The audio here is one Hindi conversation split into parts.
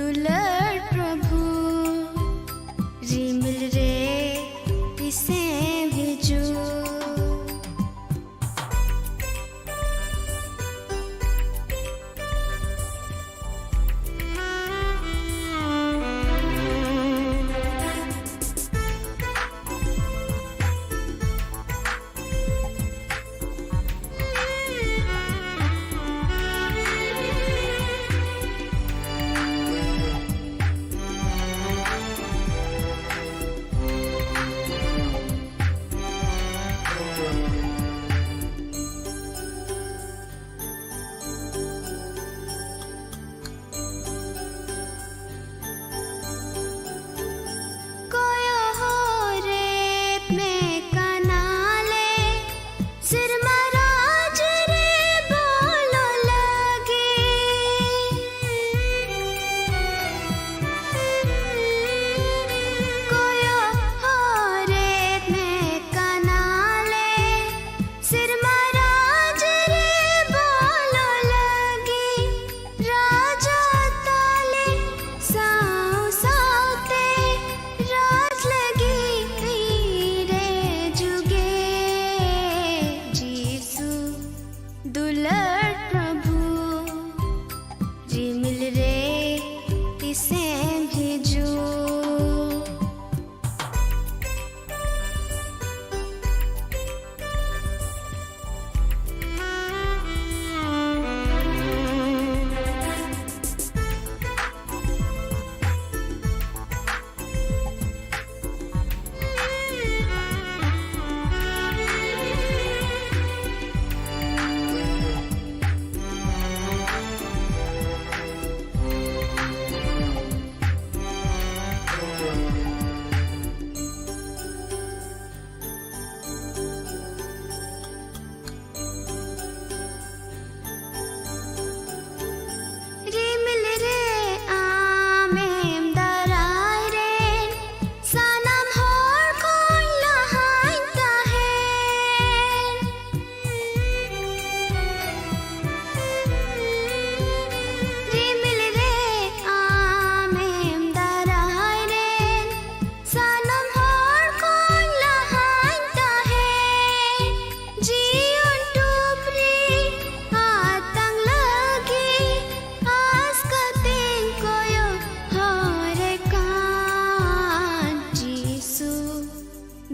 दुलड़ प्रभु रिमिल रे इसे भेजो।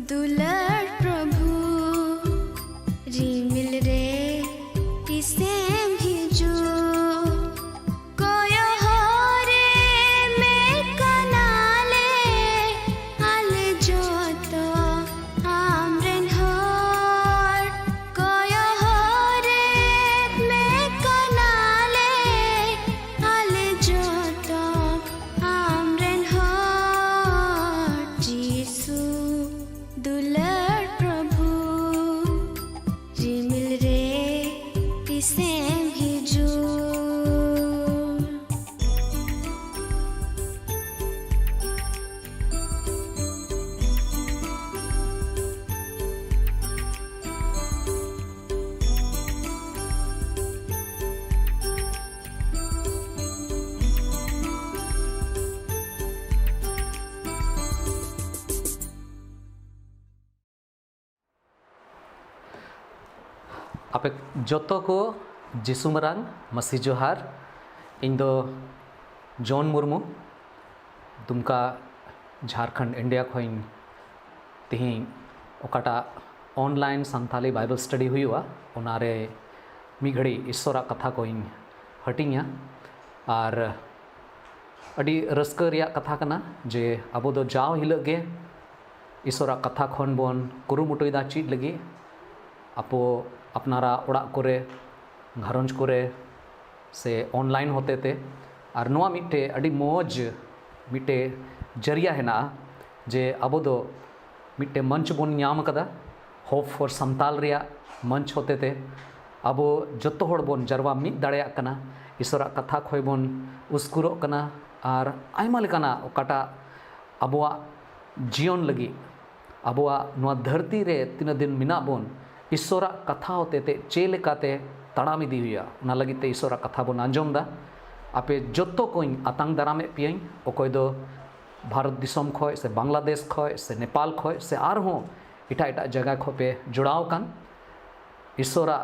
दुलड़ प्रभु रिमिल रे इसे भेजो। कोयो होरे में कनाले आले जोतो आमरेन होर। कोयो होरे में कनाले आले जोतो आमरेन होर। जीसु दुलड़ प्रभु रिमिल रे इसे भेजो। आपे जोतो को जिसु मरांग मसी जोहार। इन दो जॉन मुर्मू दुमका झारखंड इंडिया खोइन तिहिं ओकाटा ऑनलाइन संथाली बाइबल स्टडी हुआ उनारे मी घड़ी ईश्वरा कथा कोइन हटिंगा और अड़ी रस्क रिया कथा कना जे अबो दो जाव हिलग गे ईश्वरा कथा खन बोन कुरुमुटुइदा चीज लगी आपो अपनारा ओड़ा कोरे घरंज कोरे से ऑनलाइन होते थे और नोआ मिट्टे अड़ी मौज मिट्टे जरिया है ना जे अबो दो मिट्टे मंच बोन न्याम कदा होप फॉर संताल रिया मंच होते थे। अबो जत्तो होड़ बोन जरवा मिद दाड़ेया कना ईश्वरा कथा खोय बोन उस्कुरो कना और आयमा लेकाना ओकाटा अबोआ जीवन लगी अबोआ नोआ धरती रे तीन दिन मिना बोन ईश्वरा कथा होते ते चे लेकाते तड़ाम इदी हुआ उना लगिते ईश्वरा कथा बोन आंजोम दा आपे जोतो को आतांग दारामे पियई अकोय दो भारत दिसम खय से बांग्लादेश खय से नेपाल खय से आरहों इटा इटा जगह खो पे जुड़ाव कान ईश्वरा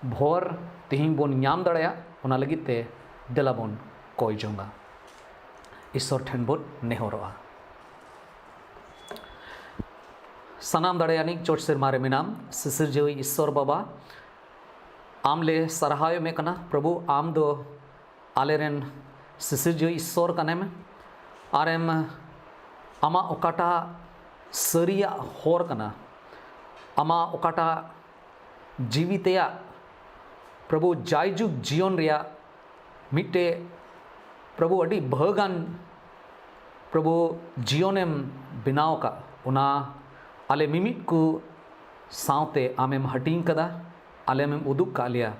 भोर तिहिं बोन नाम दाड़या ओना लगित ते देला बोन कोय जोंगा ईश्वर ठेन बोन नेहरोआ सनाम दाड़यानी चोट सिरमारे मिनाम सिसिरजेवी ईश्वर बाबा आमले सरहाय में कना प्रभु आम दो आलेरेन सिसिरजेवी ईश्वर कनेम आरेम आमा ओकाटा सरिया होर कना आमा ओकाटा जीवितया प्रभु जायजुग जीवन रिया मिट्टे प्रभु अडी भगान प्रभु जीवनेम बिनाव का उना आले मिमिट को सावते आमेम हटिंग कदा आलेमेम उदुक का लिया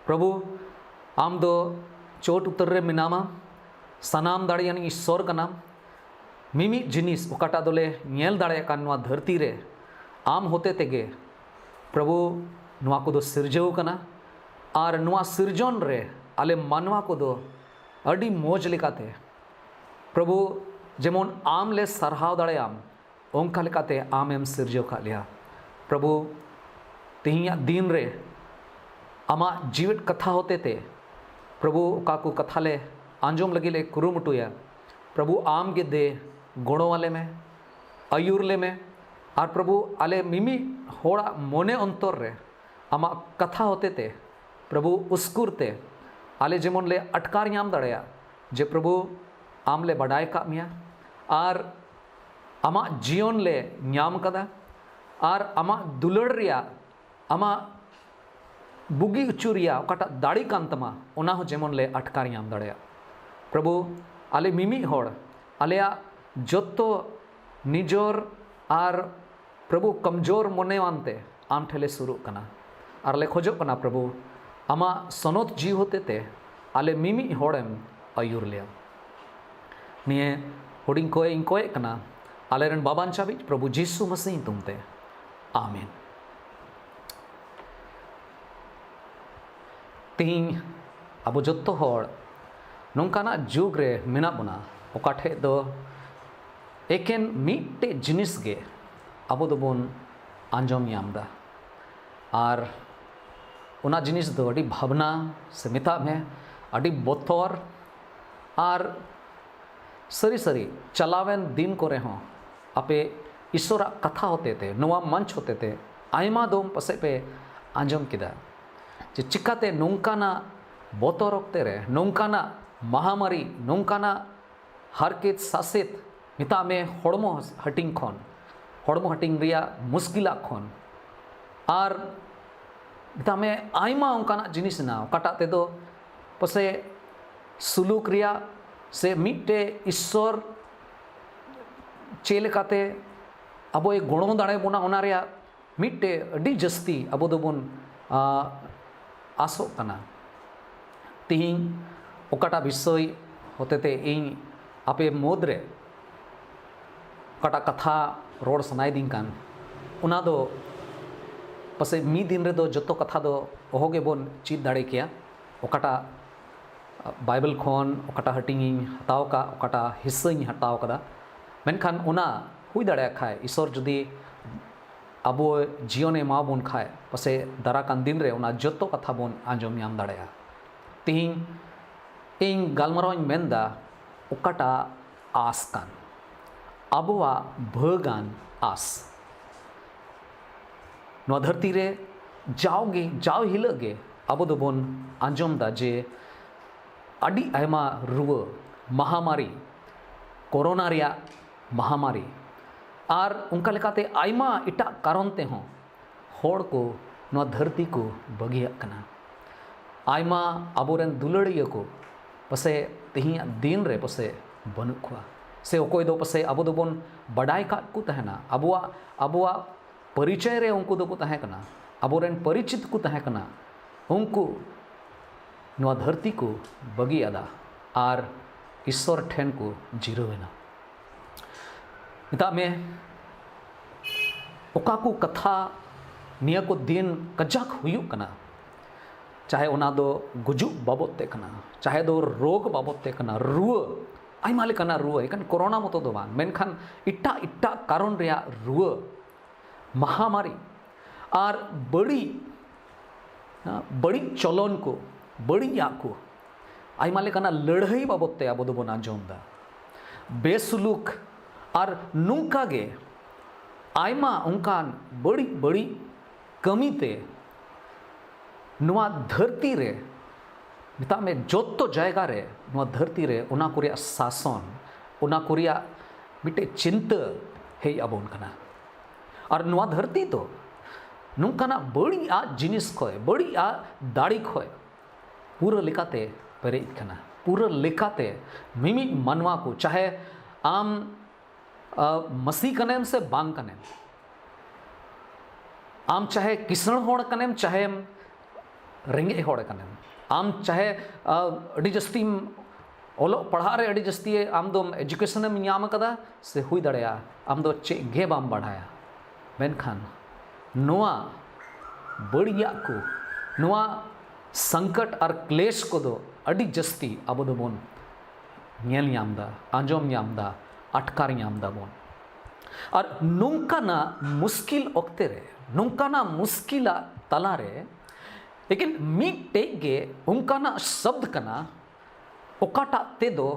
प्रभु आम दो चोट उतर रे मिनामा सनाम दाड़ियान ईश्वर का नाम मिमिट जिनिस ओकाटा दोले नेल दाड़े का नवा धरती रे आम होते तेगे प्रभु नवा को दो सिरजव कना और नवा सिरजन रे आले मानवा को दो अडी मोज लेकाते प्रभु जेमन आम ले सरहाव दाड़े आम ओंका लेकाते आम एम सिरजव का लिया प्रभु तिहिया दिन रे आमा जीवित कथा होते थे प्रभु काकू कथा ले आंजोम लगी ले कुरुमुटुया प्रभु आम के दे गुणों वाले में अयुरले में और प्रभु आले मिमी होड़ा मोने अंतर रे आमा कथा होते थे प्रभु उसकुरते आले जेमन ले अटकार याम दड़या जे प्रभु आम ले बड़ाई का मिया और आमा जीवन ले न्याम कदा और आमा दुलड़ रिया आमा बुगी उचुरिया ओकाटा दाड़ी कांतमा ओना हो जेमन ले अटकार याम दड़या प्रभु आले मिमी होड़ आलेया जोतो निजोर और प्रभु कमजोर मोनेवानते आम ठेले शुरू कना और ले खोजो कना प्रभु आमा सनोत जीव होते ते आले मिमी होड़ेम अयुर लिया निये हुडिंग कोय कना आलेरन बाबान चाबी प्रभु जीसु मसीह तुमते आमीन तीन अब जोतो होड़ नोंकाना जुग रे मेना बना ओकाठे दो एकेन मिट्टे जिनिस गे अब दोबोन आंजोम यामदा और उना जिनिस दो अड़ी भावना से मिता में अड़ी बोथोर और सरी सरी चलावेन दिन को हों आपे ईश्वरा कथा होते थे नवा मंच होते थे आयमा दोम पसे पे आंजोम किदा जे चिकाते नोंकाना बोतोर ओक्ते रे नोंकाना महामारी नोंकाना हारकेत सासेत मिता में होड़मो हटिंग खन होड़मो हटिंग रिया मुश्किला खन और मिता में आयमा ओंकाना जिनिस ना ओकाटा ते दो पसे सुलूक रिया से मिट्टे ईश्वर चेलेकाते अब ये गुणों दाड़े बोना ओना रिया मिट्टे अडी जस्ती अब दोबोन आसो कना तिहिं ओकाटा विषय होते ते इन आपे मोदरे ओकाटा कथा रोड सनाई दिन कान उना दो पसे मी दिन रे दो जतो कथा दो ओहोगे बोन चीत दाड़े किया ओकाटा बाइबल खोन ओकाटा हटिंग हताव का ओकाटा हिस्सा हटाव कदा मेनखान उना हुई दाड़े खाए ईश्वर जुदी अब जीवन एमा बोन खाए पसे दाराकान दिन रे उना जतो कथा बोन आंजोम याम दाड़ेया तिहिं इन गालमाराव मेनदा ओकाटा आस कान अबुआ भगान आस नवा धरती रे जाव हिलगे अब दोबोन आंजोम दा जे अड़ी आयमा रुआ महामारी कोरोना रिया महामारी और उनका लेकाते आयमा इटा कारण ते हों होड़ को नवा धरती को बगिया कना आयमा आबोरेन दुलड़िया को पसे तिहिया दिन रे पसे बनुक खुआ से ओकोय दो पसे अब दोबोन बड़ाई का को तहना अबुआ परिचय रे उनको दो को तहे कना आबोरेन परिचित को तहे कना उनको नवा धरती को बगी अदा और ईश्वर ठेन को जीरोवेना मिता में ओका को कथा निया को दिन कजाक हुयुक कना चाहे उना दो गुजुक बाबत ते कना चाहे दो रोग बाबत ते कना रुआ आयमा लेकाना रुआ एकान कोरोना मतो दो बांग मेनखान इट्टा इट्टा कारण रिया रुआ महामारी और बड़ी बड़ी चलन को बड़ी या को आयमा लेकाना लड़ाई बाबत ते आबो दोबोन आंजोमदा बेसुलुक और नुंका गे आयमा उनकान बड़ी बड़ी कमीते नुआ धरती रे मिता में जोतो जायगा रे नुआ धरती रे उना कुरिया शासन उना कुरिया मिटे चिंता हे आबोन कना और नुआ धरती तो नुंकाना बड़ी आ जिनिस खोय बड़ी आ दाड़ी खोय पूरा लेकाते पेरेज कना पूरा लेकाते मिमी मनवा को चाहे आम मसीह कनेम से बांग कनेम आम चाहे किसण होड़ कनेम चाहे रेंगे होड़ कनेम आम चाहे अड़ी जस्ती ओलो पढ़ा रे अड़ी जस्ती आम दो एजुकेशन में नाम कदा से हुई दड़या आम दो चे गे बाम बढ़ाया मेनखान नोआ बढ़िया को नोआ संकट और क्लेश को दो अड़ी जस्ती अब दो बोन नेल नामदा आंजोम नामदा अटकार नामदा बोन और नोंकाना मुश्किल ओक्ते रे नोंकाना मुश्किला तला रे लेकिन मिट्टे गे उनकाना शब्द कना ओकाटा ते दो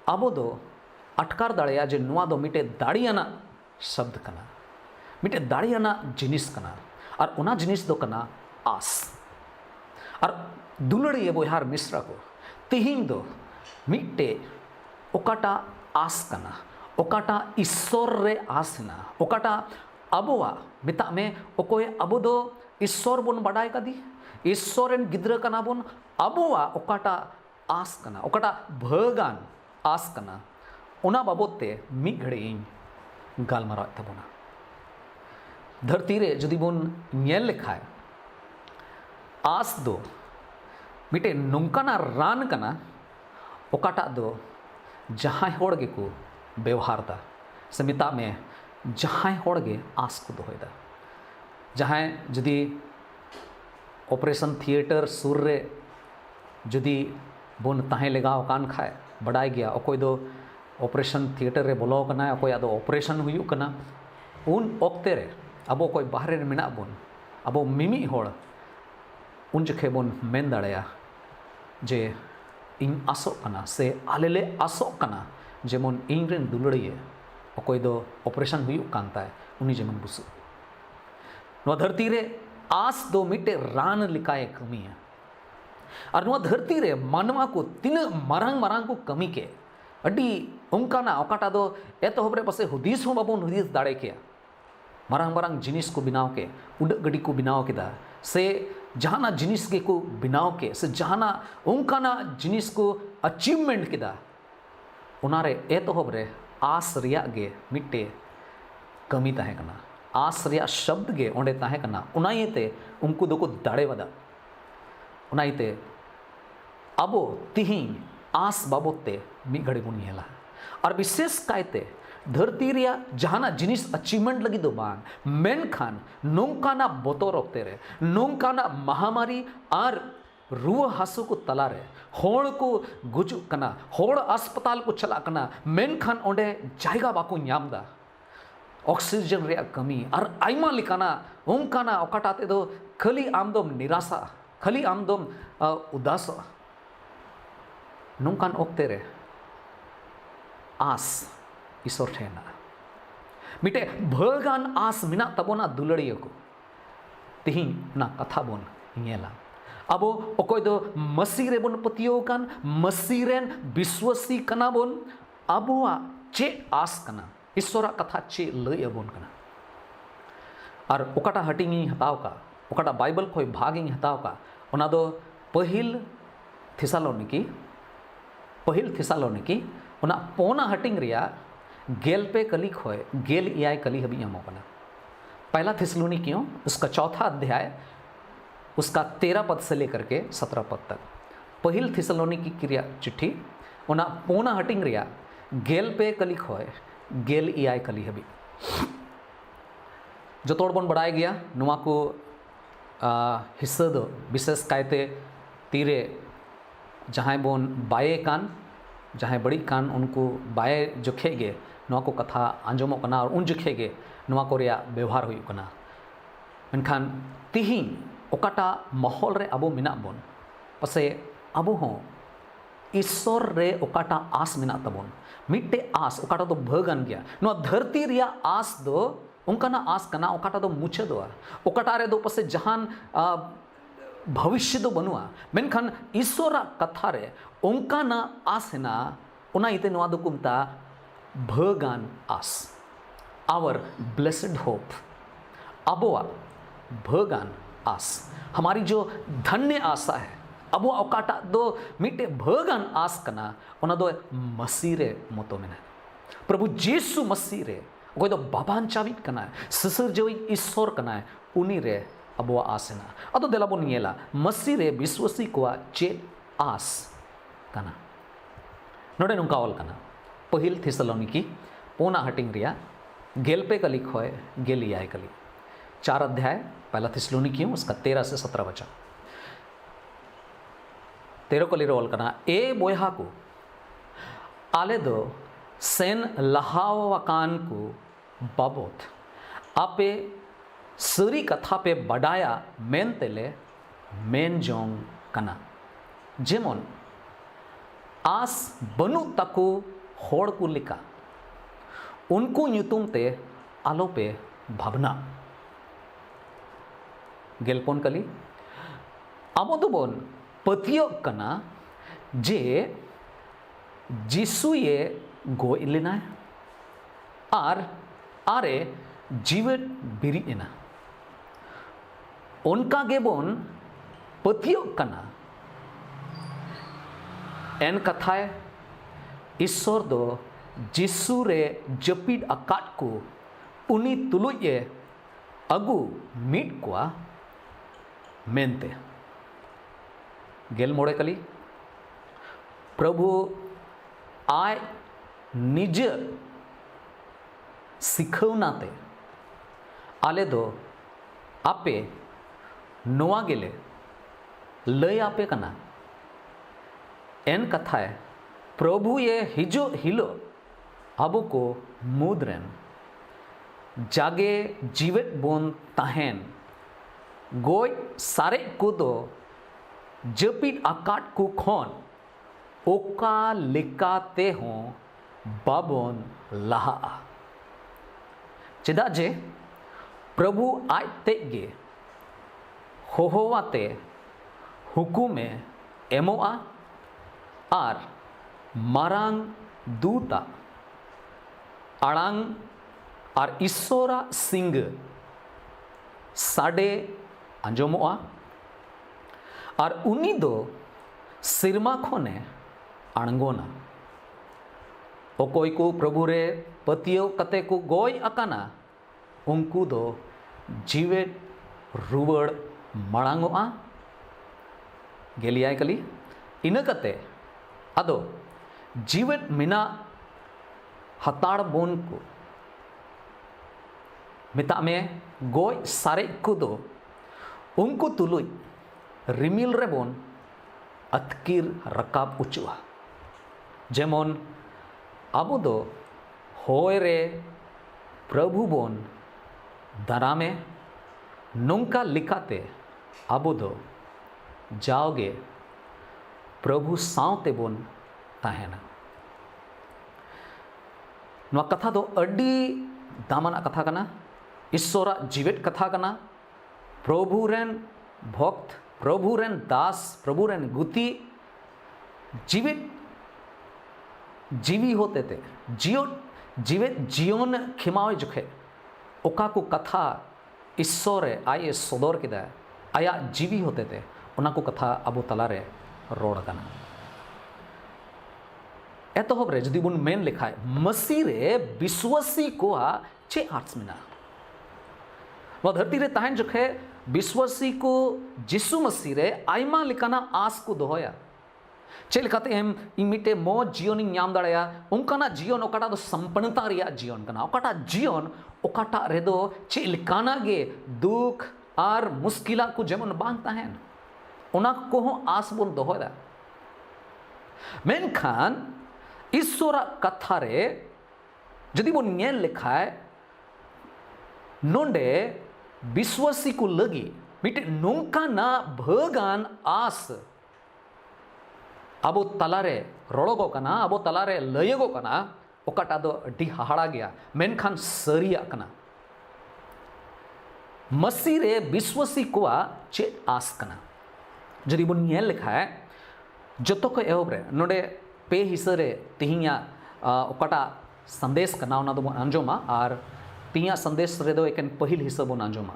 अब दो अटकार दाड़िया जे नुआ दो मिटे दाड़ियाना शब्द कना मिटे दाड़ियाना जिनिस कना और उना जिनिस दो कना आस और दुलड़िए बोहार मिश्रा को तिहिंग दो मिटे ओकाटा आस कना ओकाटा ईश्वर रे आस ना ओकाटा अबोआ मिता में ओकोए अबो दो ईश्वर बोन बड़ाई कदी ईश्वरन गिद्र कना बोन अबोआ ओकाटा आस कना ओकाटा भगान आस कना उना बाबोते मी घड़ी गालमारा तबोना धरती रे जदि बोन नेल लेखाय आस दो मिटे नोंकाना रान कना ओकाटा दो जहां होड़ गे को व्यवहार दा से मिता में जहां होड़ गे आस को दोहदा जहां जदि ऑपरेशन थिएटर सुर रे जदि बोन ताहे लगाव कान खाए बड़ाई गया अकोय दो ऑपरेशन थिएटर रे बोलो कना अकोय दो ऑपरेशन हुयु कना उन ओक्ते रे अबो कोई बाहरे रे मेना बोन अबो मिमी होड़ उन जखे बोन मेन दाड़या जे इन आसो कना से आलेले आसो कना जेमन इन रेन दुलड़िए अकोय दो ऑपरेशन हुयु कानता उनी जेमन बुसु नो धरती रे आस दो मिटे रान लिकाए कमी है और नुआ धरती रे मानवा को तीन मारांग मारांग को कमी के अड्डी उनका ना ओकाटा दो एतो हबरे पसे हुदीस हो बाबून हुदीस दाड़े के मारांग मारांग जिनिस को बिनाव के उड़ गड़ी को बिनाव के दा से जहाना जिनिस के को बिनाव के से जहाना उनका ना जिनिस को अचीवमेंट के दा उनारे एतो हबरे आस रिया गे मिटे कमी ताहे कना आस रिया शब्द गे ओंडे ताहे कना उनाइते उनको दो को दाड़े वदा उनाइते अबो तिहिं आस बाबोते मी घड़ी बुन नेला और विशेष कायते धरती रिया जहाना जिनिस अचीवमेंट लगी दो बांग मेनखान नोंकाना बोतोर ओक्ते रे नोंकाना महामारी और रुआ हासु को तला रे होड़ को गुजु कना होड़ अस्पताल को चला कना मेनखान ओंडे जायगा बाको न्यामदा ऑक्सीजन रे कमी और आयमा लिकाना उनकाना ओकाटाते दो खाली आमदोम निराशा खाली आमदोम उदास नोंकान ओक्ते रे आस ईश्वर ठेना मिटे भगान आस मिना तबोना दुलड़िया को तिहिं ना कथा बोन नेला अब अकोय दो मसीह रे बोन पतियो कान मसीह रेन विश्वासी कना बोन अबुआ चे आस कना ईश्वरा कथा चे लय अबोन कना और ओकाटा हटिंग हताव का ओकाटा बाइबल खोय भागिंग हताव का ओना दो पहिल थिसालोनिकी ओना पोना हटिंग रिया गेल पे कली खोय गेल इयाय कली हबी हमो कना पहला थिसलुनीकियों उसका चौथा अध्याय उसका 13 पद से लेकर के 17 पद तक पहिल थिसलुनीकी क्रिया चिट्ठी ओना पोना हटिंग रिया गेल पे कली खोय गेल इयाय कली हबी जो तोड़ बन बढ़ाया गया नुआ को हिस्सा दो विशेष कायते तीरे जहाँ बोन बाये कान जहाँ बड़ी कान उनको बाये जोखे गे नवा को कथा आंजमो कना और उन जोखे गे नवा को रिया व्यवहार हुई कना मेनखान तिहिं ओकाटा महल रे अबो मिना बोन पसे अबो हो ईश्वर रे ओकाटा आस मिना तबोन मिट्टे आस ओकाटा तो भगन गया नवा धरती रिया आस दो उनकाना आस कना ओकाटा दो मुछे दो ओकाटा रे दो पसे जहान भविष्य दो बनुआ मेनखान ईश्वर कथा रे उनकाना आस हेना उना इते नवा दो कुमता भगन आस आवर ब्लेसड होप अबोआ भगन आस हमारी जो धन्य आशा है अब वो अवकाटा दो मिट्टे भगन आस कना उना दो मसीह रे मोतो में प्रभु यीशु मसीह रे कोई दो बाबान चावित कना ससुर जो ईश्वर कना उनी रे अब वो आस है ना अतो देला बोन येला मसीह रे विश्वासी को चे आस कना नोडे नुका ऑल कना पहिल थिसलोनिकी पोना हटिंग रिया गेल पे कली खोए गेली आए कली 4 अध्याय पहला थिसलोनिकी उसका 13 से 17 वचन 13 को लिरोल करना ए बोयहा को आले दो सेन लहावाकान को बाबोत आपे सरी कथा पे बडाया मेन तेले मेन जोंग कना जेमोन आस बनु तको होड़ को लिका उनको ᱧᱩᱛᱩᱢ ते आलो पे भावना गेलपोन कली आबो दोबोन पतियो कना जे जिसु ये गोय लेना आर आरे जीवन बिरी एना उनका गेबोन पतियो कना एन कथाए ईश्वर दो जिसु रे जपिड अकाट को उनी तुलुये अगु मीट कोआ मेनते गेल मोड़े कली प्रभु आय निज सिखवनाते आले दो आपे नोआ गेले लय आपे कना एन कथाए प्रभु ये हिजो हिलो अबो को मुद्रेन जागे जीवित बोन ताहेन गोय सारे को दो जपिट आकाट को खोन ओका लिकाते हों बाबोन लहा चिदा जे प्रभु आज ते गे होवाते हुकुमे एमोआ आर मारांग दूता आड़ांग और ईश्वरा सिंग साडे आंजमोआ और उनी दो सिरमा खोने आड़ंगोना ओकोई को प्रभु रे पतियो कते को गोय अकाना उनको दो जीवे रुवड़ मड़ांगोआ गेलियाय कली इन कते अदो जीवित मिना हताड़ बोन को मिता में गोय सारे को दो उनको तुलुई रिमिल रे बोन अतकीर रकाब उचुआ जेमोन अबो दो होय रे प्रभु बोन दरामे नोंका लिखाते अबो दो जाओगे प्रभु सावते बोन ताहेना नवा कथा दो अड्डी दामना कथा कना ईश्वरा जीवित कथा कना प्रभु रेन भक्त प्रभु रेन दास प्रभु रेन गुति जीवित जीवी होते थे जियो जीवित जीवन खिमावे जुखे ओका को कथा ईश्वर आये सदर किदा आया जीवी होते थे उना को कथा अबो तलारे रोड कना एतहब रे जदि बुन मेन लिखाए मसीह रे विश्वासी को चे आर्ट्स मिना वह धरती रे ताहन जखे विश्वासी को जिसु मसीह रे आयमा लिकाना आस को दोहया चे लिखाते हम इमिटे मो जीवन नाम दाड़या उनकाना जीवन ओकाटा दो संपन्नता रिया जीवन कना ओकाटा जीवन ओकाटा रे दो चे लिकाना गे दुख आर मुश्किला को जेमन बांधता है ओना कोहों आस बोन दोहोदा मेनखान ईश्वरा कथा रे जदि बोन नेल लेखाय नोंडे विश्वासी को लगी मिटे नोंका ना भगान आस अबो तलारे रोड़गो कना अबो तलारे लयगो कना ओकाटा दो अड्डी हाहाड़ा गया मेनखान सरिया कना मसी रे विश्वासी कोआ चेत आस कना जदि बोन नेल लेखाय जतो को एहोब रे नोडे पे हिस्सा रे तिहिया ओकाटा संदेश कना ओना दो अंजोमा और तिया संदेश रे दो एकेन पहिल हिस्सा बोन अंजोमा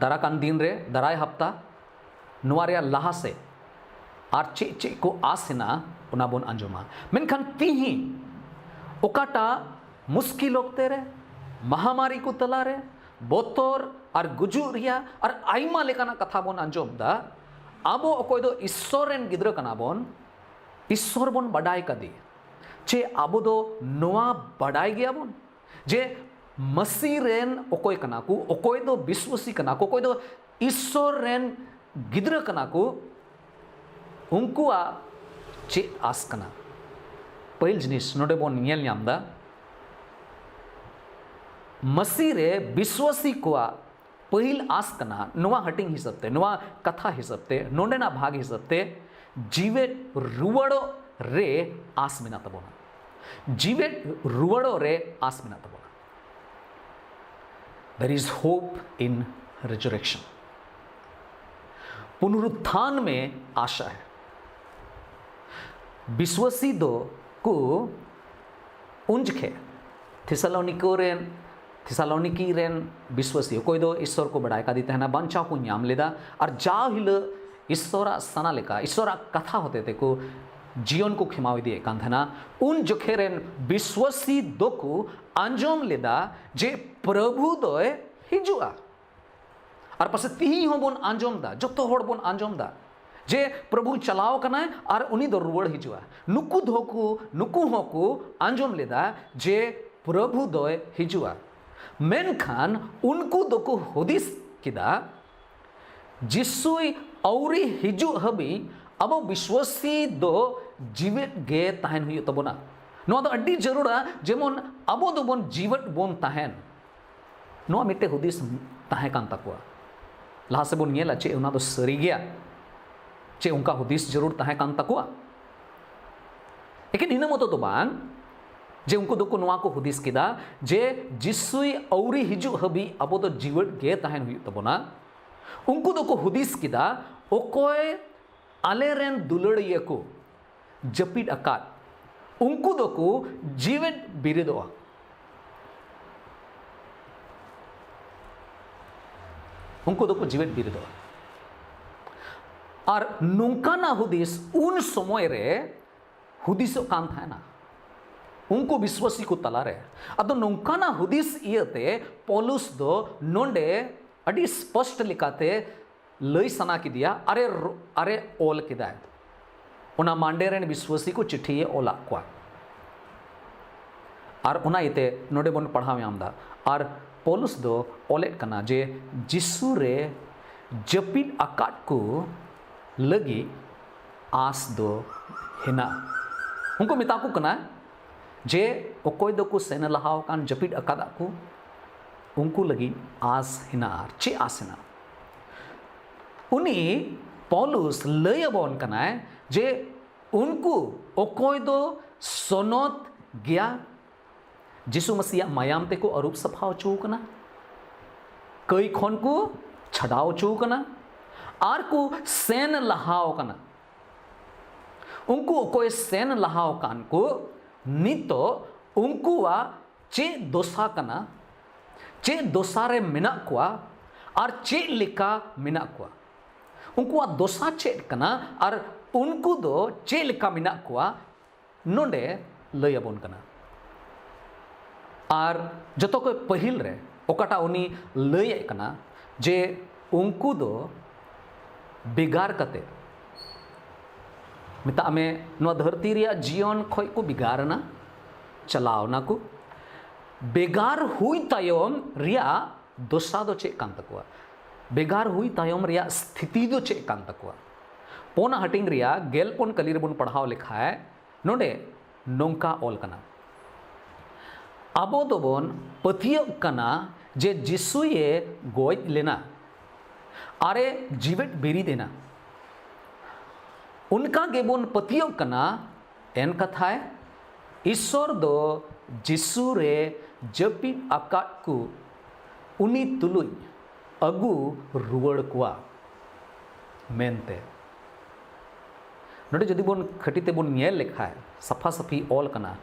दाराकान दिन रे दाराय हफ्ता नुआरिया लाहा से और चे चे को आसना ओना बोन अंजोमा मेनखान तिही ओकाटा मुश्किल ओक्ते रे महामारी को तला रे बोतोर और गुजुरिया और आइमा लेकाना कथा बोन अंजोम दा आबो ओकोय दो ईश्वरेन गिद्र कना बोन ईश्वर बोन बडाय कदी चे आबो दो नोआ बडाय गया बोन जे मसी रेन ओकोय कना को ओकोय दो विश्वासी कना को ओकोय दो ईश्वर रेन गिद्र कना को उनकुआ चे आस कना पहिल जिनिस नोडे बोन नेल ᱧᱟᱢदा मसी रे विश्वासी कोआ पहिल आस कना नोआ हटिंग हिसाबते नोआ कथा हिसाबते नोंडेना भाग हिसाबते जीवे रुवड़ो रे आस मेना तबोना जीवे रुवड़ो रे आस मेना तबोना there is hope in resurrection पुनरुत्थान में आशा है विश्वासी दो को उंजखे थिसलोनिकी रेन विश्वासी कोई दो ईश्वर को बड़ाई का दीते हैं ना बंचाव को ᱧᱟᱢ लेदा और जाव हिल ईश्वरा सना लेका ईश्वरा कथा होते थे को जीवन को खिमावी दिए कान थे ना उन जोखे रेन विश्वासी दो को अंजोम लेदा जे प्रभु दोए हिजुआ और पासे तिही हो बोन अंजोम दा जतो होड़ बोन अंजोम दा जे प्रभु चलाव कना और उनी दो रुवड़ हिजुआ नुकु धोकु नुकु होकु अंजोम लेदा जे प्रभु दोए हिजुआ मेनखान उनको दोको हुदिस किदा जिसुई औरी हिजु हबी अब विश्वासी दो जीवित गे ताहन हुई तबोना नो दो अड्डी जरूरा जेमन अब दो बोन जीवित बोन ताहन नो मिटे हुदिस ताहे कान तकुआ लहा से बोन नेला चे उना दो सरी गया चे उनका हुदिस जरूर ताहे कान तकुआ लेकिन इन मतो तो बांग जे उनको दोको नोआ को हुदिस किदा जे जिसुई औरी हिजु हबी अब दो जीवित गे ताहन हुई तबोना उनको दोको हुदिस किदा ओकोय आले रेन दुलड़िया को जपिड अकात उनको दोको जीवित बिरिदोआ उनको दोको जीवित बिरिदोआ और नोंकाना हुदिस उन समय रे हुदिसो कान था ना उनको विश्वासी को तला रे अदो नोंकाना हुदिस इयते पौलुस दो नोंडे अडी स्पष्ट लिखाते लई सना की दिया अरे अरे ओल किदा उना मांडे रेन विश्वासी को चिट्ठी ओला क्वा और उना इते नोडे बन पढ़ावे आमदा और पौलुस दो ओलेट कना जे जिसु रे जपिड अकाट को लगी आस दो हिना उनको मिताकू कना जे ओकोय दो को सेन लहाव कान जपिड अकादा को उनको लगी आस हिना चे आस हिना उनी पौलुस लयबोन कना जे उनको ओकोय दो सोनोत गया जिसु मसीह मायाम ते को अरूप सफाव चूकना कई खन को छड़ाव चूकना आर को सेन लहाव कना उनको ओकोय सेन लहाव कान को नितो उनको वा चे दोसा कना चे दोसारे मिना कुआ और चे लिका मिना कुआ उनको दोसा चे कना और उनको दो चे लिका मिना कुआ नोंडे लयबोन कना और जतो को पहिल रे ओकाटा उनी लय कना जे उनको दो बिगार कते मिता में नो धरती रिया जीवन खोय को बिगारना चलावना को बेगार हुई तायम रिया दोसा दो चे कान तकुआ बेगार हुई तायम रिया स्थिति दो चेक कान तकवा पोना हटिंग रिया गेल पोन कली रे बन पढ़ाव लिखा है नोडे नोंका ऑल कना अबो दो बोन पथियो कना जे जिसुए गोय लेना आरे जीवित बेरी देना उनका गेबोन पतियो कना एन कथा है ईश्वर दो जिसु रे जपी आकाट को उनी तुलुई अगु रुवड़ कुआ मेनते नोडे जदि बोन खटीते बोन नेल लेखा है सफा सफी ऑल कना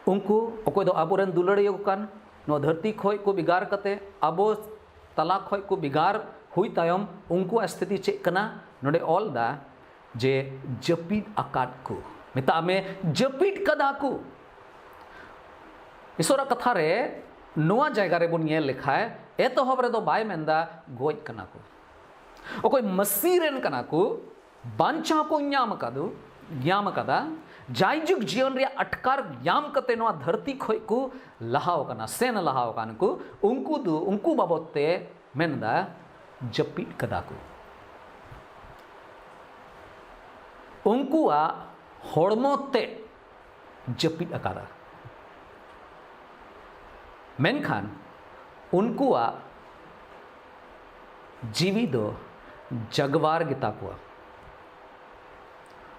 उनको अकोय दो आबोरेन दुलड़ियो कान नो धरती खोय को बिगार कते आबो तला खोय को बिगार हुई तायम उनको स्थिति चेक कना नोडे ऑल दा जे जपीड आकाट को मिता में जपीड कदा को ईश्वर कथा रे नोआ जायगा रे बोन नेल लेखा है एतोहब रे दो बाय मेंदा गोय कना को अकोय मसीरेन कना को बांचा को न्याम कदा जायजुग जीवन रे अटकार याम कते नोआ धरती खोय को लहाव कना सेन लहाव कान को उनको बाबते मेनदा जपीड कदा को उनकुआ होड़मोते जपीड अकादा मेनखान उनकुआ जीवी दो जगवार गिता कुआ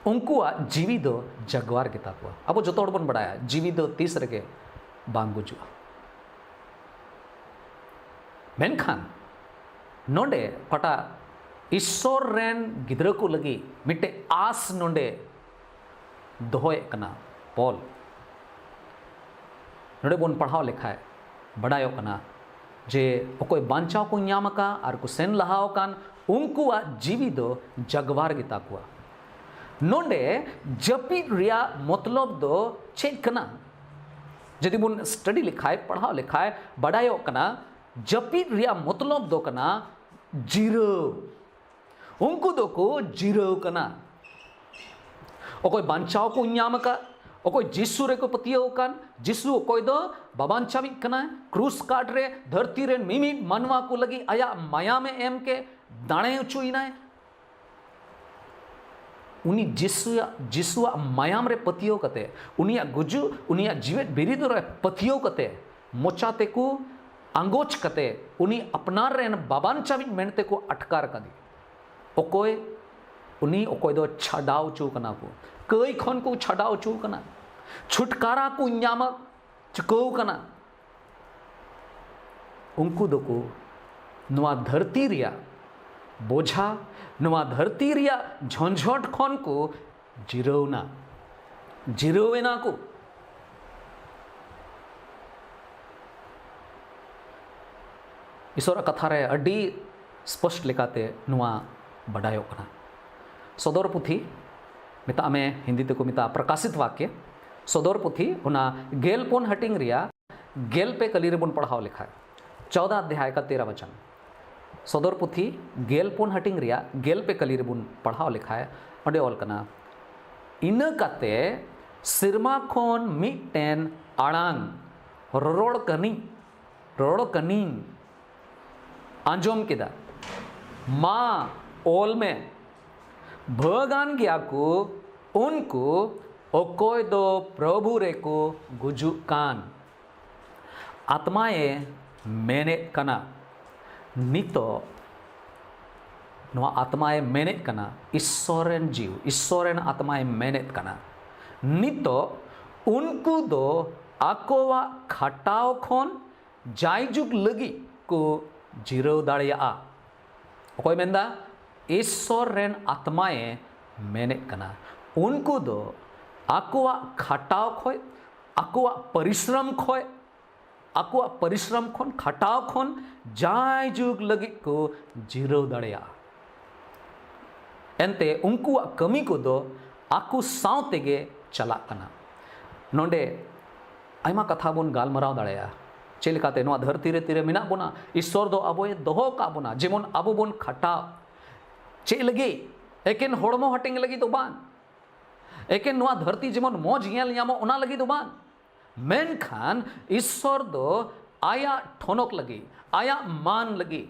उनकुआ जीवी दो जगवार गिता कुआ अब जो तोड़ बन बढ़ाया जीवी दो तीसरे के बांगुजुआ मेनखान नोडे पटा ईश्वर रेन गिद्र को लगी मिट्टे आस नोडे दोहोय कना पॉल नोडे बोन पढ़ाव लिखा है बड़ायो कना जे ओकोय बांचाव को न्यामका और को सेन लहाव कान उनकुआ जीवी दो जगवार गिता कुआ नोडे जपीड रिया मतलब दो चेक कना जदि बोन स्टडी लिखा है पढ़ाव लिखा है बड़ायो कना जपीड रिया मतलब दो कना जीरो उनको दो को जीरो कना ओकोय बांचाव को न्यामका ओकोय जिसु रे को पतियो कान जिसु ओकोय दो बाबांचावी कना क्रूस काट रे धरती रे मिमी मनवा को लगी आया माया में एम के दाणे उचुईना उनी जिसुआ मायाम रे पतियो कते उनिया गुजु उनिया जीवित बिरिदो रे पतियो कते मोचाते को अंगोच कते उनी अपनार रेन बाबांचावी मेनते को अटकार कदी ओकोय उनी ओकोय दो छडाव चू कना को कई खन को छडाव चू कना छुटकारा को न्याम चुको कना उनको दो को नवा धरती रिया बोझा नवा धरती रिया झंझट खन को जिरोवेना को ईश्वर कथा रे अडी स्पष्ट लेकाते नुआ बडायो कना सदर पुथी मिता में हिंदी ते को मिता प्रकाशित वाक्य सदर पुथी उना गेल पोन हटिंग रिया गेल पे कली रे बुन पढ़ाव लिखा है 14 अध्याय का 13 वचन सदर पुथी गेल पोन हटिंग रिया गेल पे कली रे बुन पढ़ाव लिखा है अडे ऑल कना इन कते सिरमा खोन मिटेन आड़ांग रोड़ कनी आंजोम किदा माँ ओल में भगान गया को उनको ओकोय दो प्रभु रे को गुजु कान आत्माए मेने कना नितो नवा आत्माए मेने कना ईश्वरन जीव ईश्वरन आत्माए मेने कना नितो उनको दो आकोवा खटाव खोन जायजुग लगी को जीरो दाड़िया ओकोय मेंदा ईश्वर रेन आत्माए मेने कना उनको दो आकुआ खटाव खोय आकुआ परिश्रम खोन खटाव खोन जाय जुग लगी को जीरो दाड़िया एनते उनको कमी को दो आकु सावते गे चला कना नोंडे आयमा कथा बोन गालमराव दाड़िया चेलिकाते नोआ धरती रे तीरे मिना बोना ईश्वर दो अबोए दोहो का बोना जेमन अबो बोन खटाव चे लगे एकेन होड़मो हटिंग लगी तो बान एकेन नोआ धरती जेमन मौज येल यामो ओना लगी तो बान मेनखान ईश्वर दो आया ठोनक लगी आया मान लगी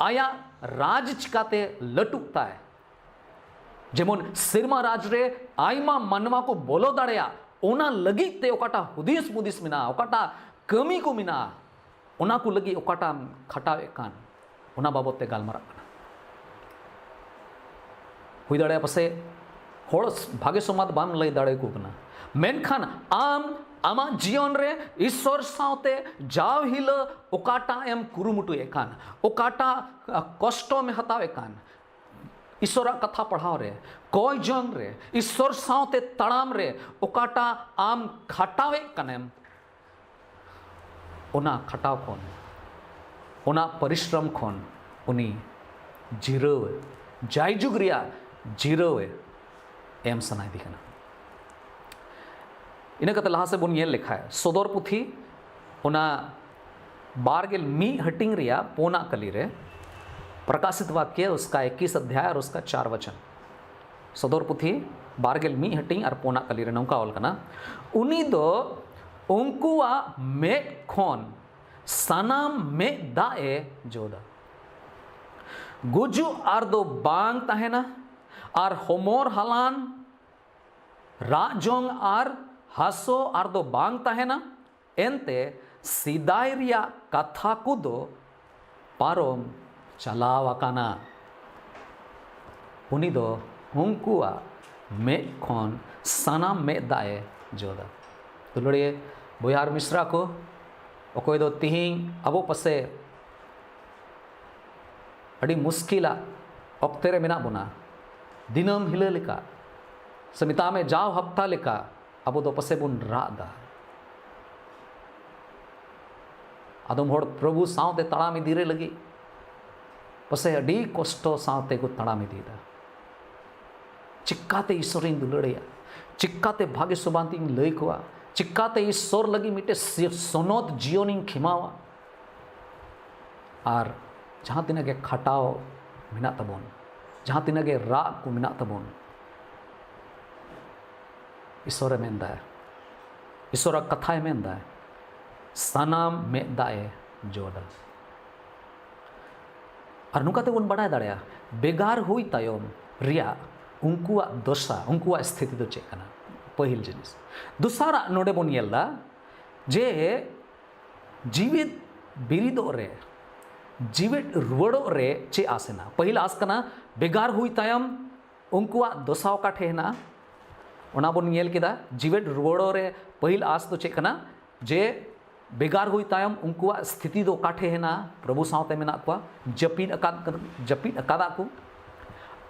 आया राज चिकाते लटुकता है जेमन सिरमा राज रे आयमा मनवा को बोलो दाड़ेया ओना लगी ते ओकाटा हुदिस मुदिस मिना ओकाटा कमी को मिना ओना को लगी ओकाटा खटावे कान ओना बाबत ते गालमारा काना हुई दाड़े पसे होड़ भागे समाद बाम लई दाड़े को कना मेनखान आम आमा जीवन रे ईश्वर सावते जाव हिल ओकाटा एम कुरुमुटु एकान ओकाटा कष्टो में हतावे कान ईश्वर कथा पढ़ाव रे कोई जंग रे ईश्वर सावते तड़ाम रे ओकाटा आम खटावे कनेम ओना खटाव खोन ओना परिश्रम खोन उनी जीरव जायजुग रिया जीरव एम सनाय दिखना इना कते लहा से बन ये लिखा है सदर पुथी ओना बारगेल मी हटिंग रिया पोना कली रे प्रकाशित वाक्य उसका 21 अध्याय और उसका 4 वचन सदर पुथी बारगेल मी हटिंग और पोना कली रे नौका ऑल कना उनी दो उनकुआ में खोन सनाम में दाए जोदा गुजु आर दो बांग तहेना आर होमोर हलान राजोंग आर हासो आर दो बांग तहेना एनते सिदाय रिया कथा को दो पारोम चलावाकाना उनी दो हुंकुआ में खोन सनाम में दाए जोदा तो लड़िए बोयार मिश्रा को अकोय दो तिहिंग अबो पसे अड़ी मुश्किला अक्ते रे मेना बुना दिनम हिले लेका समिता में जाव हफ्ता लेका अबो दो पसे बुन रादा आदम होड़ प्रभु सावते तड़ामी दीरे लगी पसे अड़ी कष्टो सावते को तड़ामी दीदा चिक्काते ईश्वरिन दुलड़िया चिक्काते भाग्य सुबांती लई कोआ चिक्काते ईश्वर लगी मिटे सोनोत जियोनिंग खिमावा आर जहाँ तिना के खटाओ मिना तबोन जहाँ तिना के रा को मिना तबोन ईश्वर मेंदा है ईश्वर कथा मेंदा है सनाम में दाए जोदा और नुकाते उन बड़ा दाड़िया बेगार हुई तायम रिया उनकुआ दशा उनकुआ स्थिति तो चेक करना पहिल जिनिस दूसरा नोडे बोन येल्ला जे जीवित बिरिदो रे जीवित रुवड़ो रे चे आसेना पहिल आस कना बेगार हुई तायम उनकुआ दशाओ का ठेना ओना बोन येल केदा जीवित रुवड़ो रे पहिल आस तो चेक करना जे बेगार हुई तायम उनकुआ स्थिति दो काठे है ना प्रभु सावते में ना कुआ जपीन अकादा को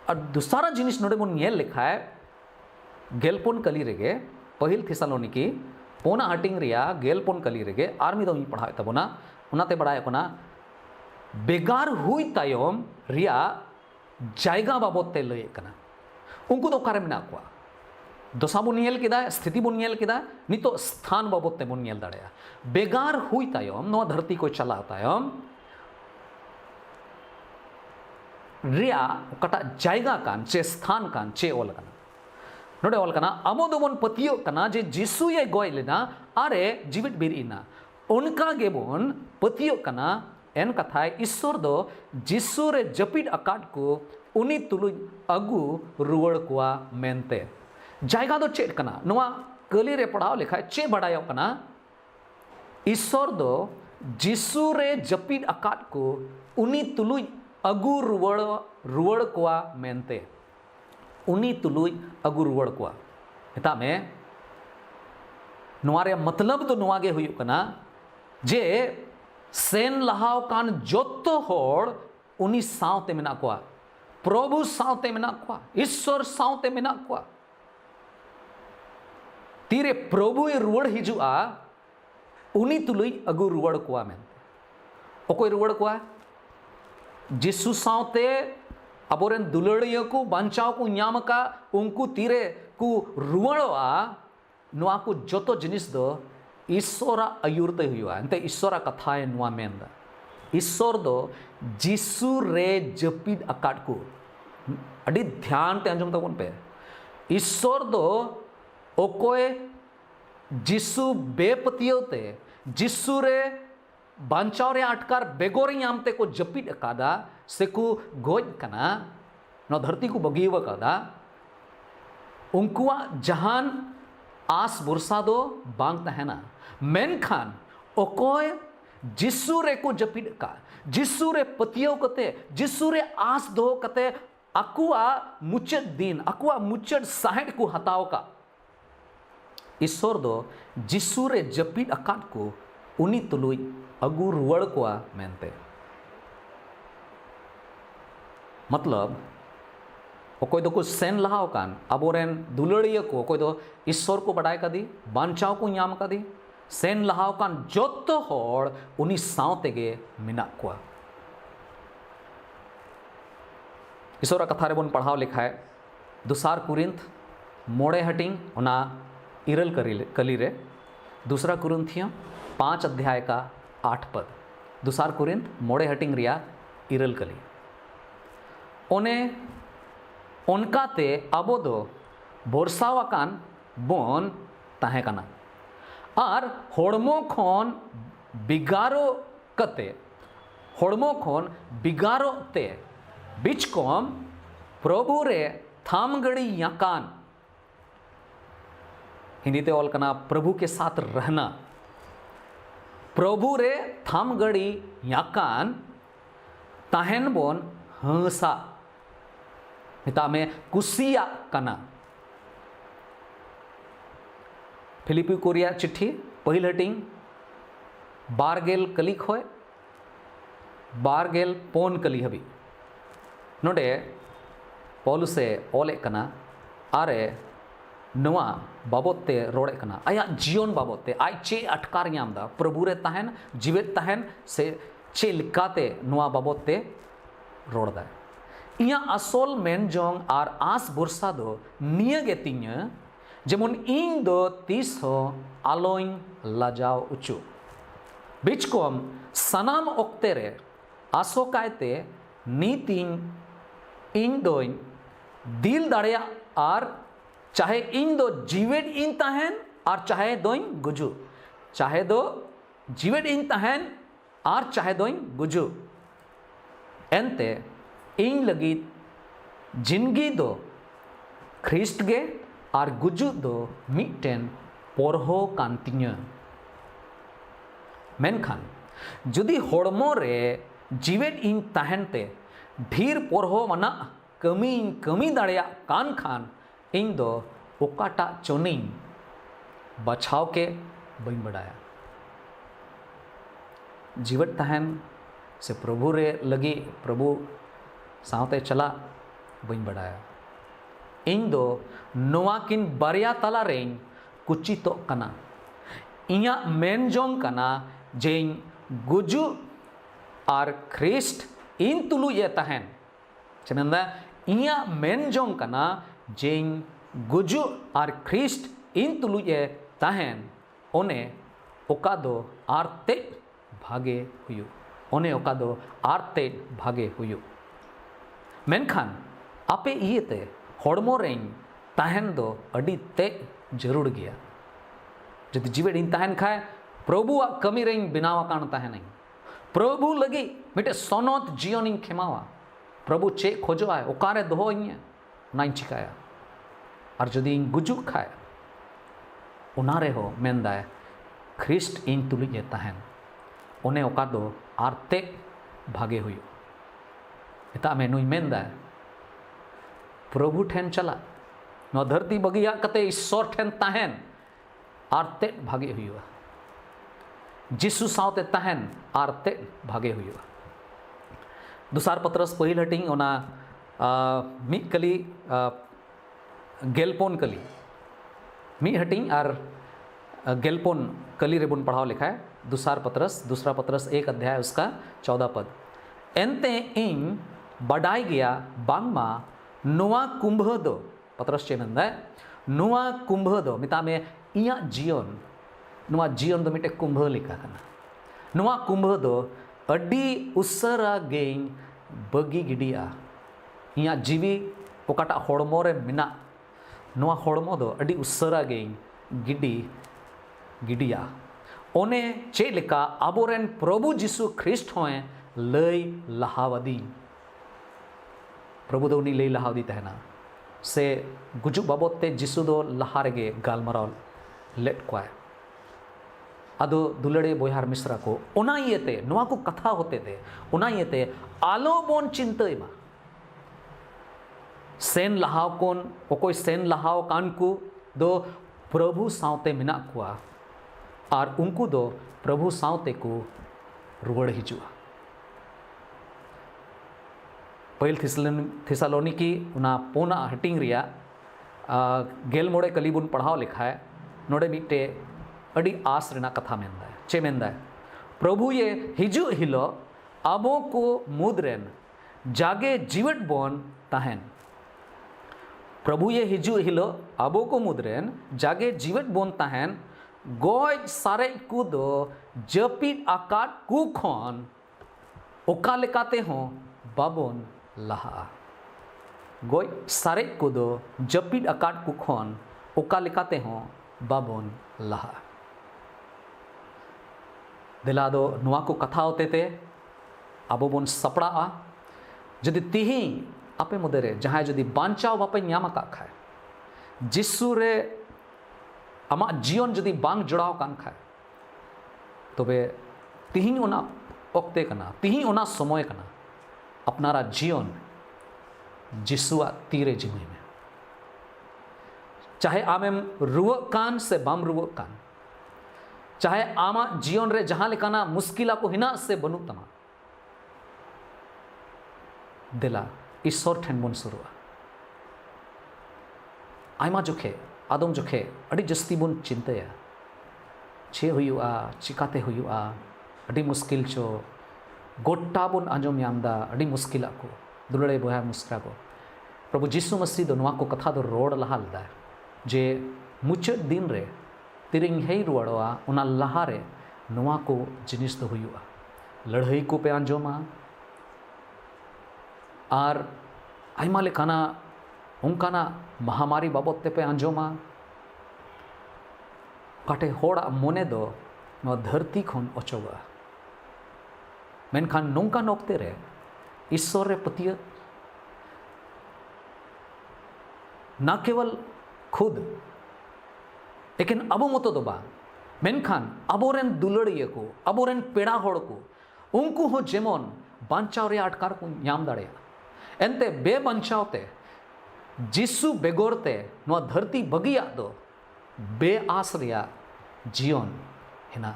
और दूसरा जिनिस नोडे बोन येल लिखा है गेलपोन कली रेगे पहिल थिसालोनिकी पोना हटिंग रिया गेलपोन कली रेगे आर्मी दो पढ़ा तबोना उनाते बड़ा कोना बेगार हुई तायम रिया जायगा बाबत ते लय कना उनको दो कारे मेना कुआ दशा बुन येल केदा स्थिति बुन येल केदा नितो स्थान बाबत ते बुन येल दाड़या बेगार हुई तायम नो धरती को चला तायम रिया कटा जायगा कान चे स्थान कान चे ओल कना नोडे ओल कना अबो दोबन पतियो कना जे जिसु ये गोय लेना अरे जीवित बिरिना उनका गेबोन पतियो कना एन कथा ईश्वर दो जिसु रे जपिड अकाट को उनी तुलु अगु रुवड़ कुआ मेनते जायगा दो चेक कना नोआ कली रे पढ़ाओ लिखा है चे बड़ायो कना ईश्वर दो जिसु रे जपिड अकाट को उनी तुलु अगु रुवड़ कुआ मेनते उनी तुलुई अगु रुवड़ कुआ इता में नोआरे मतलब तो नोआगे हुई कना जे सेन लहाव कान जोतो होड़ उनी सावते मेना कुआ प्रभु सावते मेना कुआ ईश्वर सावते मेना कुआ तीरे प्रभु ए रुवड़ हिजुआ उनी तुलुई अगु रुवड़ कुआ मेनते ओकोय रुवड़ कुआ जिसु सावते अबोरेन दुलड़ियों को बंचाव को न्याम का उनको तीरे को रुवड़वा नुआ को जोतो जिनिस दो ईश्वरा अयुरते हुआ अंते ईश्वरा कथा है नुआ मेंदा ईश्वर दो जिसु रे जपिड अकाट को अड़ी ध्यान ते अंजुम तबन पे ईश्वर दो ओकोय जिसु बेपतियोते जिसु रे बांचाव रे अटकार बेगोर यामते को जपिद अकादा से को गोज कना नो धरती को बगीव अकादा उनकुआ जहान आस बुरसा दो बांग तहना मेनखान ओकोय जिसु रे को जपिद का जिसु रे पतियो कते जिसु रे आस दो कते अकुआ मुचद दिन अकुआ मुचद साहेड को हताव का ईश्वर दो जिसु रे जपिद अकाट को उनी तुलुई अगु रुवड़ को मेनते मतलब ओकोय दो को सेन लहाव कान अबोरेन दुलड़िया को ओकोय दो ईश्वर को बड़ाय कदी बांचाव को याम कदी सेन लहाव कान जोतो होड़ उनी सावते गे मिना को ईश्वर कथा रे बन पढ़ाव लिखा है दुसार कुरिंथ मोड़े हटिंग ओना इरल कली रे दूसरा कुरिन्थियों 5 अध्याय का 8 पद दुसार कुरिंथ मोड़े हटिंग रिया इरल कली ओने उनका ते अबो दो बोरसावाकान बोन ताहे कना और होड़मो खोन बिगारो कते होड़मो खोन बिगारो ते बीच कोम प्रभु रे थामगड़ी याकान हिंदी ते ऑल कना प्रभु के साथ रहना प्रभु रे थामगड़ी याकान ताहेन बोन हंसा मिता में कुसिया कना फिलिपी कोरिया चिट्ठी पहिल हटिंग बारगेल कली खोय बारगेल पोन कली हबी नोडे पौलुसे ओले कना आरे नवा बाबोते रोड़े कना आया जीवन बाबोते आई चे अटकार यामदा प्रभु रे ताहेन जीवित ताहेन से चे लिकाते नवा बाबोते रोड़दा इया असोल मेन जोंग आर आस बुरसा दो निया गेतिंग जेमन इन दो 30 हो आलोइन लाजाव उचु बीच कोम सनाम ओक्ते रे आसो कायते नीतिंग इन दोइन दिल दाड़िया आर चाहे इन दो जीवेट इन ताहेन और चाहे दोइन गुजु चाहे दो जीवेट इन ताहेन और चाहे दोइन गुजु एंते इन लगी जिंदगी दो ख्रिस्ट गे और गुजु दो मिटेन पोरहो कांतिन्य मेनखान जुदी होड़मो रे जीवेट इन ताहेनते ढीर पोरहो मना कमी दाड़िया कान खान इन दो ओकाटा चोनिंग बचाव के बइन बढ़ाया जीवट ताहन से प्रभु रे लगी प्रभु सावते चला बइन बढ़ाया इन दो नोवाकिन बारिया तला रें कुची तो कना इया मेन जोंग कना जें गुजु आर ख्रिस्ट इन तुलु ये ताहन चनंदा इया मेन जोंग कना जें गुजु आर ख्रिस्ट इन तुलु ये ताहन ओने ओका दो आरते भागे हुयु ओने ओका दो आरते भागे हुयु मेनखान आपे इयते होड़मो रें ताहन दो अडी ते जरूर गया जदि जीवे इन ताहन खाए प्रभु कमी रें बिनावा कान ताहन प्रभु लगी मिटे सोनोत जीवन इन खेमावा प्रभु चे खोजो आए ओकारे दो इन नाइन चिकाया और जदि इन गुजु खाए उनारे हो मेंदा ख्रिस्ट इन तुलु ये ताहन ओने ओका दो आरते भागे हुई इता में नुई मेंदा प्रभु ठेन चला नो धरती बगिया कते ईश्वर ठेन ताहन आरते भागे हुई जिसु सावते ताहन आरते भागे हुई दुसार पत्रस पहिल हटिंग ओना मी कली गेलपोन कली मी हटिंग और गेलपोन कली रेबुन पढ़ाव लिखा है दूसरा पत्रस 1 अध्याय उसका 14 पद एंते इन बडाई गया बांगमा नुआ कुंभ दो पत्रस चेनंद नुआ कुंभ दो मिता में इया जीवन नुआ जीवन दो मिटे कुंभ लिखा करना नुआ कुंभ दो अड्डी उसरा गें बगी गिडिया इया जीवी ओकाटा होड़मो रे मिना नुआ होड़मो दो अड्डी उसरा गें गिडिया ओने चे लेका आबोरेन प्रभु जीसु ख्रिस्ट होए लय लहावदी प्रभु दो उनी लय लहावदी तहना से गुजुक बाबत ते जीसु दो लहा रेगे गालमाराव लेट क्वाय अदो दुलड़े बोहार मिश्रा को ओना इयते नोआ को कथा होते थे ओना इयते आलो बोन चिंतय मा सेन लहाव कोन ओकोय सेन लहाव कान को दो प्रभु सावते मिना कुआ और उनको दो प्रभु सावते को रुवड़ हिजुआ पहिल थिसालोनिकी उना पोना हटिंग रिया गेल मोड़े कलीबुन पढ़ाव लिखा है नोड़े मिट्टे अड़ी आस रेना कथा मेंदा है चे मेंदा है प्रभु ये हिजु हिलो अबो को मुद्रेन जागे जीवट बोन तहन प्रभु ये हिजु हिलो अबो को मुद्रेन जागे जीवट बोन तहन गोज सारे को दो जपीट आकाट कु खन ओका लेकाते हो बाबोन लहा गोज सारे को दो जपीट आकाट कु खन ओका लेकाते हो बाबोन लहा दिला दो नुआ को कथा होते थे अब बोन सपड़ा जदि तिही आपे मुदरे जहां जदि बांचाव बापे न्याम का खाए जिसु रे आमा जीवन जदि बांग जुड़ाव कान खाए तबे तिही ओना ओक्ते कना तिही ओना समय कना अपनारा जीवन जिसुआ तीरे जिम्मे में चाहे आमेम रुवक कान से बाम रुवक कान चाहे आमा जीवन रे जहां लेकाना मुश्किला को हिना से बनू तमा दिला ईश्वर ठेन बन सुरुआ आयमा जोखे आदम जोखे अड़ी जस्ती बन चिंतया छे हुयुआ चिकाते हुयुआ अड़ी मुश्किल चो गोट्टा बन आंजम यामदा अड़ी मुश्किला को दुलड़े बोया मुस्का को प्रभु जीसु मसीह दो नुआ को कथा दो रोड लहाल दा जे मुचाद दिन रे तिरिंग हेई रुवाड़वा उना लहारे नुआ को जिनिस दो हुयुआ लड़ाई को पे आंजोमा और आयमा लेकाना उनकाना महामारी बाबत ते पे आंजोमा काटे होड़ा मोने दो नुआ धरती खन अचोगा मेनखान नोंका नोकते रे ईश्वर रे पतिय ना केवल खुद लेकिन अब मतो दो बा मेनखान अबोरेन दुलड़िया को अबोरेन पेड़ा होड़ को उनको हो जेमन बांचाव रे आटकार को नाम दाड़े एनते बे बांचावते जिसु बेगोरते नुआ धरती बगिया दो बे आस रिया जीवन हिना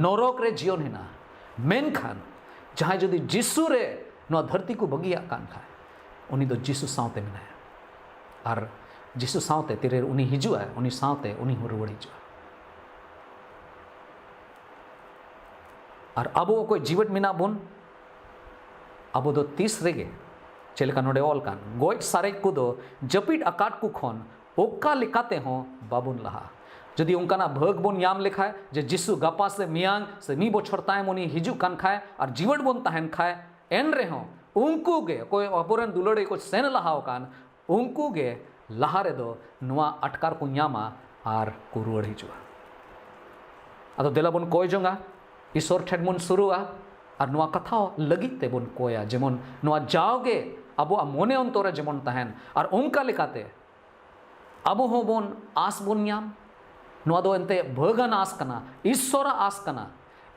नरक रे जीवन हिना मेनखान जहां जदि जिसु रे नुआ धरती को बगिया कान खाए उनी दो जिसु सावते मिनाया और जिसु सावते तिरे उनी हिजुआ उनी सावते उनी हो रुवड़ हिजुआ और अब कोई जीवट मिना बुन अब दो तीस रेगे चेलका नोडे ऑल कान गोज सारे को दो जपीट अकाट को खन ओका लिखाते हो बाबुन लहा जदि उनका भग बोन याम लिखा है जे जिसु गपा से मियांग से मी बोछर तायम उनी हिजु कान खाए और जीवट बोन तहन खाए एन रे हो उनको गे कोई अपोरन दुलड़े को सेन लहाव कान उनको गे लहारे दो नुआ अटकार को न्यामा और को रुवड़ हिजुआ अदो देला बोन कोय जोंगा ईश्वर ठेन बोन सुरुआ और नुआ कथा लगित ते बोन कोया जेमन नुआ जाओगे अब मोने अंतरे जेमन तहन और उनका लेकाते अब हो बोन आस बोन न्याम नुआ दो एंते भगन आस कना ईश्वर आस कना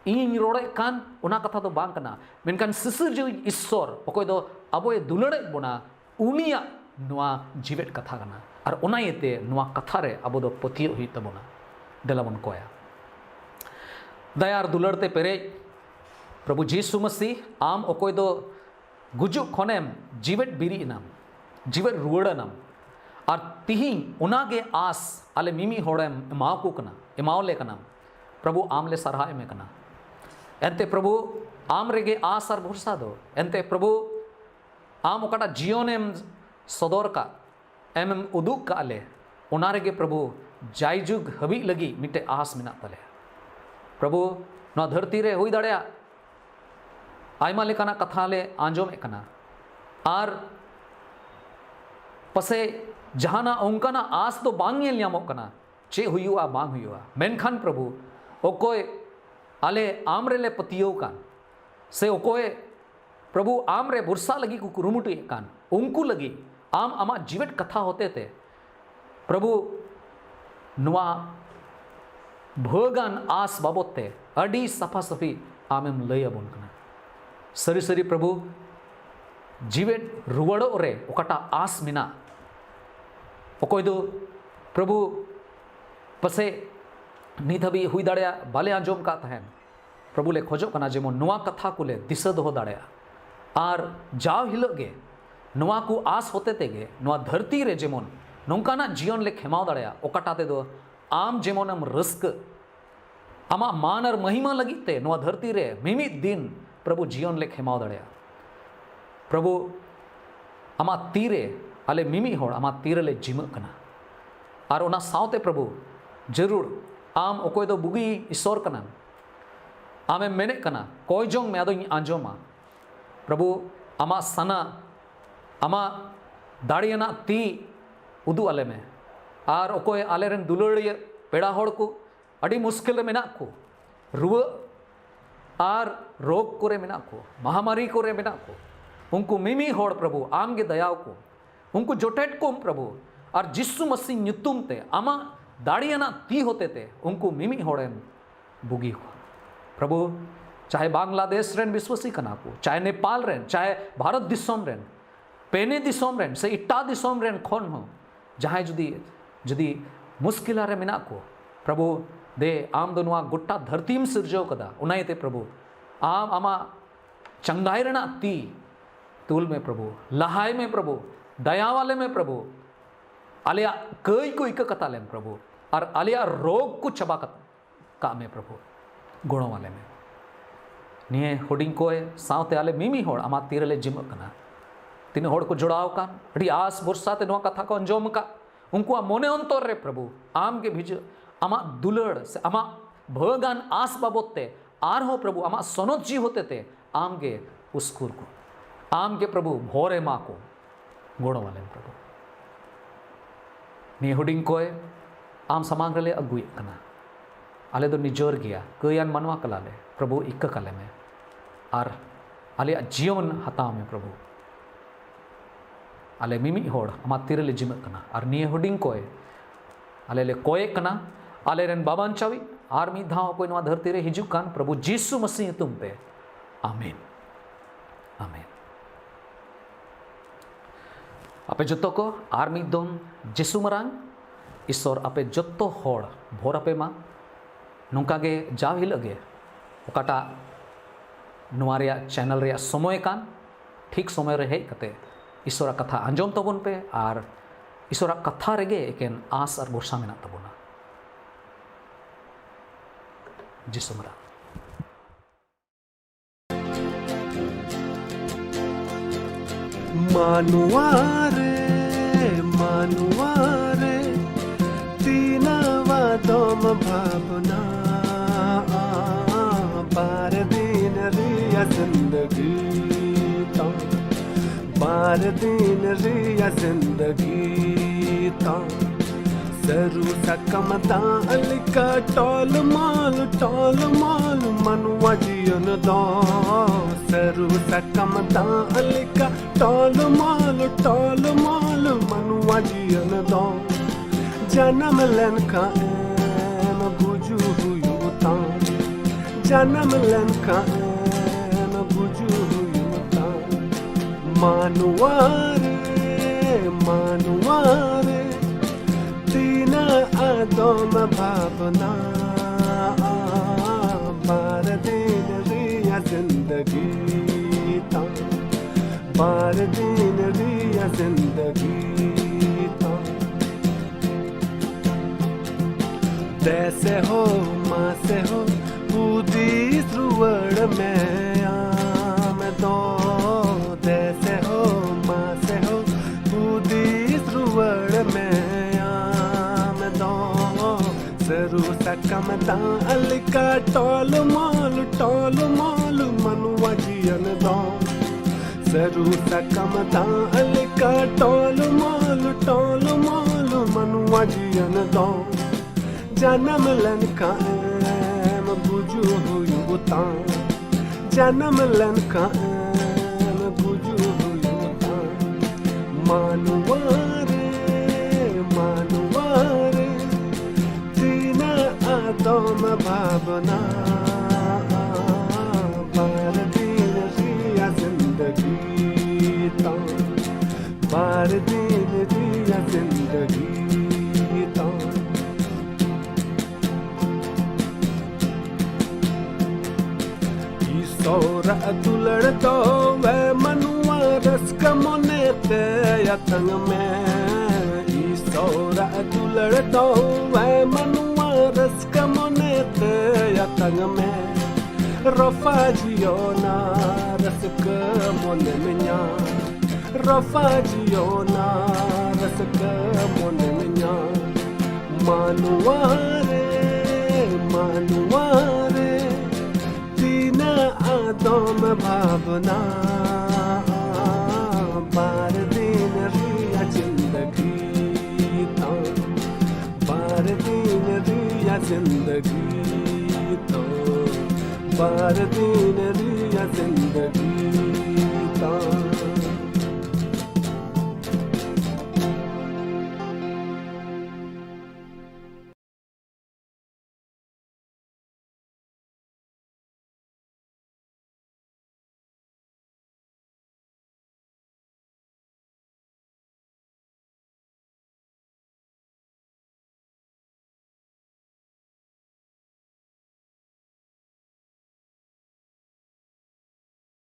इन रोड़े कान उना कथा दो बांग कना मेनकान सिसर जो ईश्वर ओकोय दो अब ये दुलड़े बोना उनिया नुआ जीवेट कथा कना और उना येते नुआ कथा रे अब दो पतियो हुई तबोना देला बोन कोया दयार दुलड़ते पेरे प्रभु जीसु मसीह आम ओकोय दो गुजु खोनेम जीवेट बिरी नाम जीवेट रुवड़ नाम और तिहिं उनागे आस आले मिमी होड़ेम एमाव को कना एमाव ले कना प्रभु आम ले सरहा में कना एंते प्रभु आम रेगे आस और भरोसा दो एंते प्रभु आम ओकाटा जीवनेम सदर का एम उदुक का आले उना रेगे प्रभु जायजुग हबी लगी मिटे आस मिना तले प्रभु ना धरती रे हुई दाड़िया आयमा लेकाना कथा ले आंजोम एकना और पसे जहाना उनकाना आस तो बांग न्यामोग कना चे हुयुआ बांग हुयुआ मेनखान प्रभु ओकोय आले आमरे ले पतियो कान से ओकोय प्रभु आमरे बुरसा लगी को कुरुमुटी कान उनको लगी आम आमा जीवित कथा होते थे प्रभु नुआ भोगान आस बाबोते अडी सफा सफी आमेम लय अबोन कना सरी सरी प्रभु जीवित रुवड़ो रे ओकाटा आस मिना ओकोय दो प्रभु पसे नीत हबी हुई दाड़िया बाले आंजोम का तहन प्रभु ले खोजो कना जेमन नुआ कथा को ले दिशा दोहो दाड़िया आर जाव हिलो गे नुआ को आस होते तेगे नुआ धरती रे जेमन नौकाना जीवन ले खेमाव दाड़िया ओकाटाते दो आम जेमनम रस्क आमा मान और महिमा लगिते नुआ धरती रे मिमी दिन प्रभु जीवन ले खेमाव दाड़िया प्रभु आमा तीरे आले मिमी होड़ आमा तीरे ले जिमक कना और ओना सावते प्रभु जरूर आम ओकोय दो बुगी ईश्वर कना आमे मेने कना कोई जोंग में आदो आंजोमा प्रभु आमा सना आमा दाड़ियाना ती उदू आले में और ओकोय आले रेन दुलड़िया पेड़ा होड़ को अड़ी मुश्किल मेना को रुआ और रोग को रे मेना को महामारी को रे मेना को उनको मिमी होड़ प्रभु आम के दयाव को उनको जोटेट को प्रभु और जिस्सु मसीह nyutum ते आमा दाड़ियाना ती होते थे उनको मिमी होड़ेन बुगी हो प्रभु चाहे बांग्लादेश रेन विश्वसी कना को चाहे नेपाल रेन चाहे भारत दिसोम रेन पेने दिसोम रेन से इट्टा दिसोम रेन खोन हो जहाँ जुदी जुदी मुश्किल रे मिना को प्रभु दे आम दोनों गुट्टा धरती में सिरजो कदा उनाइते प्रभु आम आमा चंगाई रेना ती तूल में प्रभु लहाय में प्रभु दया वाले में प्रभु आलिया कई को इक कता लें प्रभु और आलिया रोग को चबा का में प्रभु गुणों वाले में निये हुडिंग को सावते आले मिमी होड़ आमा तीरले जिमक कना तीन होड़ को जुड़ाव का अड़ी आस बुरसा ते नोआ कथा को अंजोम का उनको मोने अंतर रे प्रभु आम के भिज आमा दुलड़ से आमा भगान आस बाबोते आर हो प्रभु आमा सोनोत जी होते थे आम के उसकुर को आम के प्रभु भोरे माँ को गुणों वाले प्रभु निये हुडिंग को आम समांग रले अगुई कना आले दो निजोर गया कयान मनवा कलाले प्रभु इक्क कले में और आले जीवन हता में प्रभु आले मिमी होड़ आमा तिरले जिमक कना और निये हुडिंग को आले ले कोए कना आले रेन बाबान चावी आर मी धाव कोई नवा धरती रे हिजुक कान प्रभु जीसु मसीह तुम पे आमीन आमीन आपे जत्तो को आर मी दोन जीसु मरांग ईश्वर आपे जत्तो होड़ भोर आपे मा नौका गे जाव हिल अगे ओकाटा नुआ रे चैनल रे समय कान ठीक समय रे हेज कते ईश्वर कथा आंजोम तबन पे और ईश्वर कथा रेगे एकेन आस और भरसा मेना तबना जीसु मरांग मानुआरे तीनवा दम भावना बार दिन रिया जिंदगी तो बार दिन रिया जिंदगी तो सरू सकमता अलिका टोल माल मनुआ जियन दो सरू सकमता अलिका टोल माल मनुआ जियन दो जन्म लन का एन बुझू हुयूता जन्म लन का एन बुझू हुयूता मानुआरे तीन आदम भावना बार दिन रिया जिंदगी ता बार दिन रिया जिंदगी ता जैसे हो माँ से हो बूदी ध्रुवड़ में आम दो जैसे हो माँ से हो बूदी ध्रुवड़ में आम दो जरू सकमता अलिका टोल माल मनुआ जियन दो जरू सकमता अलिका टोल माल मनुआ जियन दो जन्म लन का गुजू हुई तां जन्म लन कान गुजू हुई तां मानुवारे जीना आदम भावना बार दिन जिया जिंदगी तां बार दिन जिया जिंदगी तां Sora adular to ve manuwa ras kamone te yatang me Sora adular to ve manuwa ras kamone te yatang me Rafa jiona ras kamone menya Rafa jiona ras kamone menya Manuware आदम भावना बार दिन रिया जिंदगी तां बार दिन रिया जिंदगी तां बार दिन रिया जिंदगी